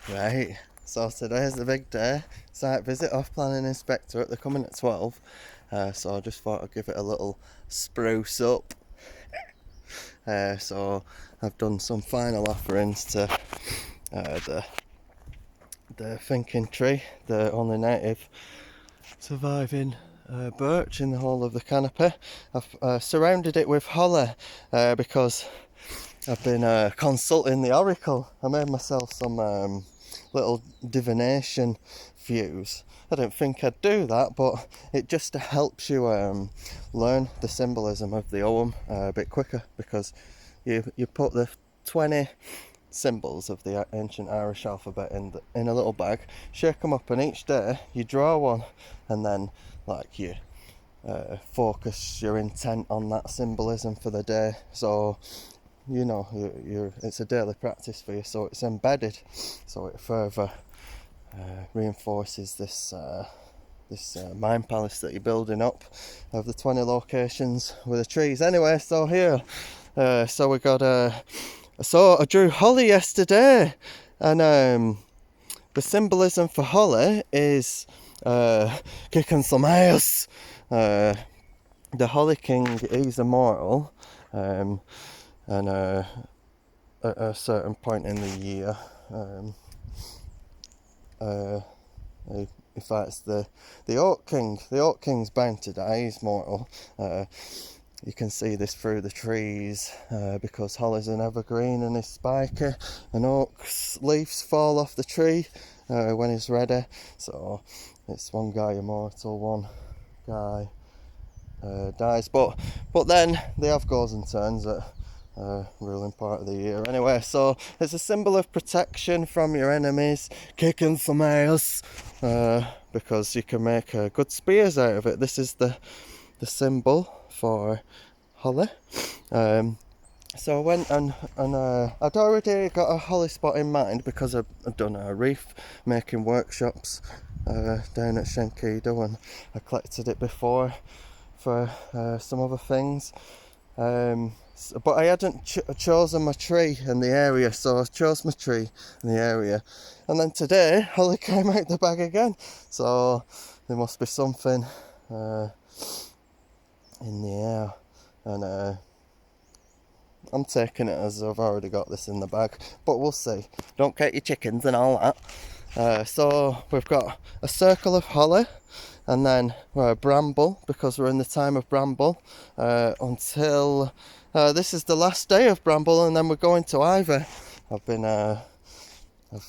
Right, so today's the big day. Site visit off planning inspectorate. They're coming at 12. So I just thought I'd give it a little spruce up. So I've done some final offerings to the thinking tree, the only native surviving birch in the whole of the canopy. I've surrounded it with holly because I've been consulting the oracle. I made myself some little divination views. I don't think I'd do that, but it just helps you learn the symbolism of the Ogham a bit quicker, because you put the 20 symbols of the ancient Irish alphabet in a little bag, shake them up, and each day you draw one, and then you focus your intent on that symbolism for the day. So it's a daily practice for you, so it's embedded, so it further reinforces this mind palace that you're building up of the 20 locations with the trees. Anyway, so here, so we got I drew holly yesterday, and the symbolism for holly is kicking some ass. The Holly King, he's immortal, and at a certain point in the year, he fights the Oak King. The Oak King's bound to die, he's mortal. You can see this through the trees, because holly's an evergreen and it's spiky, and oak's leaves fall off the tree when it's ready. So it's one guy immortal, one guy dies, but then they have goes and turns at ruling part of the year. Anyway, so it's a symbol of protection from your enemies, kicking some ass, because you can make good spears out of it. This is the symbol for holly. So I went and I'd already got a holly spot in mind, because I've done reef making workshops down at Shenkido, and I collected it before for some other things. But I hadn't chosen my tree in the area, so I chose my tree in the area. And then today, holly came out the bag again. So there must be something in the air. And I'm taking it as I've already got this in the bag. But we'll see. Don't get your chickens and all that. So we've got a circle of holly, and then bramble, because we're in the time of bramble, until this is the last day of bramble, and then we're going to ivy. I've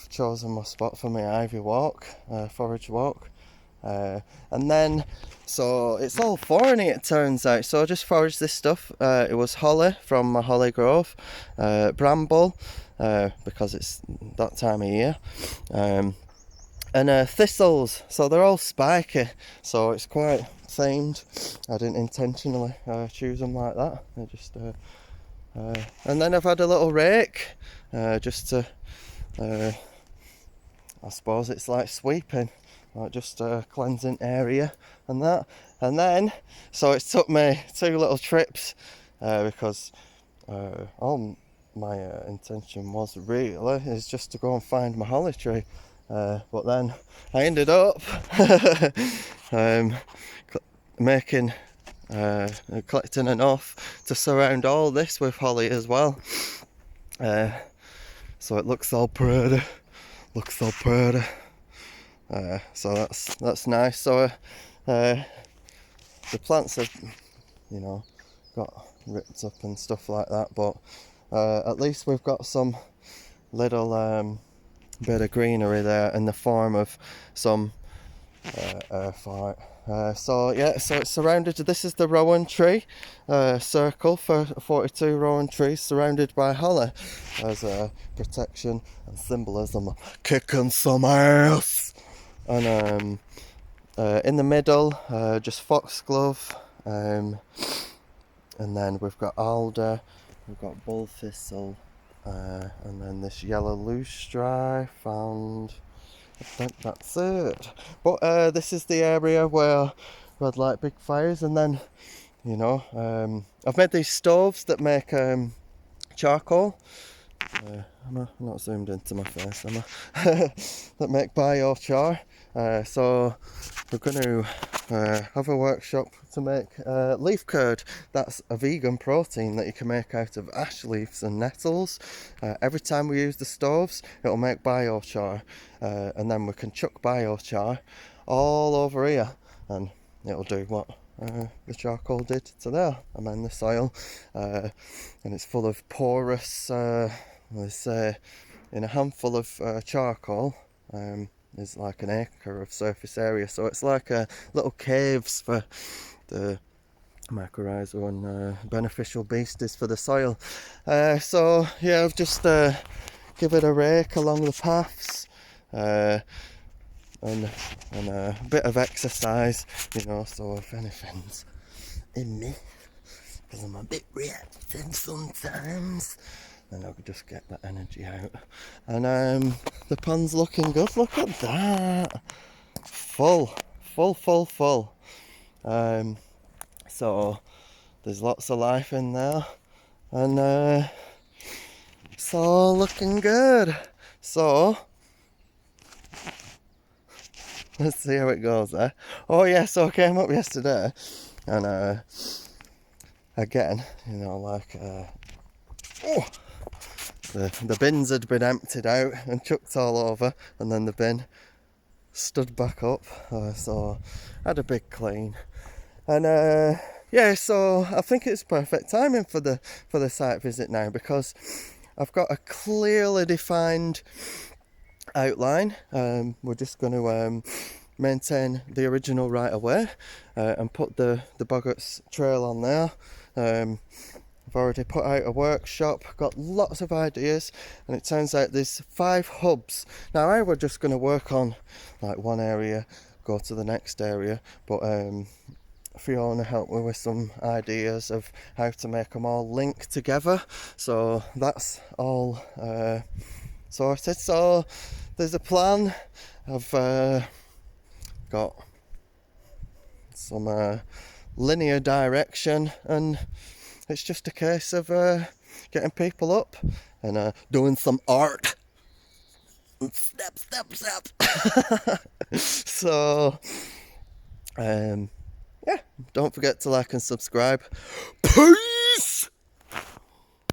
chosen my spot for my ivy walk, forage walk, and then so it's all thorny, it turns out. So I just foraged this stuff. It was holly from my holly grove, bramble, because it's that time of year, and thistles. So they're all spiky, so it's quite themed. I didn't intentionally choose them like that. I just and then I've had a little rake, just to I suppose it's like sweeping, like just a cleansing area and that. And then so it took me 2 little trips, because all my intention was really is just to go and find my holly tree. But then I ended up collecting enough to surround all this with holly as well. So it looks all pretty. So that's nice. So the plants have, got ripped up and stuff like that, but at least we've got some little bit of greenery there in the form of some earthite. So it's surrounded. This is the rowan tree, circle for 42 rowan trees surrounded by holly as protection and symbolism of kicking some ass. And in the middle, just foxglove, and then we've got alder, we've got bull thistle, and then this yellow loosestrife, and I think that's it. But this is the area where we had like big fires, and then I've made these stoves that make charcoal, I'm not zoomed into my face, am I? That make biochar. So we're going to have a workshop to make leaf curd. That's a vegan protein that you can make out of ash leaves and nettles. Every time we use the stoves, it'll make biochar, and then we can chuck biochar all over here, and it'll do what the charcoal did to there, amend the soil, and it's full of porous, there's in a handful of charcoal, there's like an acre of surface area, so it's like little caves for the mycorrhizal and beneficial beasties for the soil. So yeah, I've just give it a rake along the paths, and a bit of exercise, so if anything's in me, because I'm a bit reactive sometimes, then I'll just get that energy out. And the pond's looking good, look at that, full. So there's lots of life in there, and it's all looking good. So let's see how it goes there. Oh yeah, so I came up yesterday, and again, the bins had been emptied out and chucked all over, and then the bin stood back up, so I had a big clean. And yeah, so I think it's perfect timing for the site visit now, because I've got a clearly defined outline. We're just going to maintain the original right of way, and put the Boggarts trail on there. I've already put out a workshop, got lots of ideas, and it turns out there's 5 hubs. Now I were just going to work on like one area, go to the next area, but Fiona helped me with some ideas of how to make them all link together, so that's all sorted. So there's a plan. I've got some linear direction, and it's just a case of getting people up and doing some art. Step. So yeah, don't forget to like and subscribe. Peace.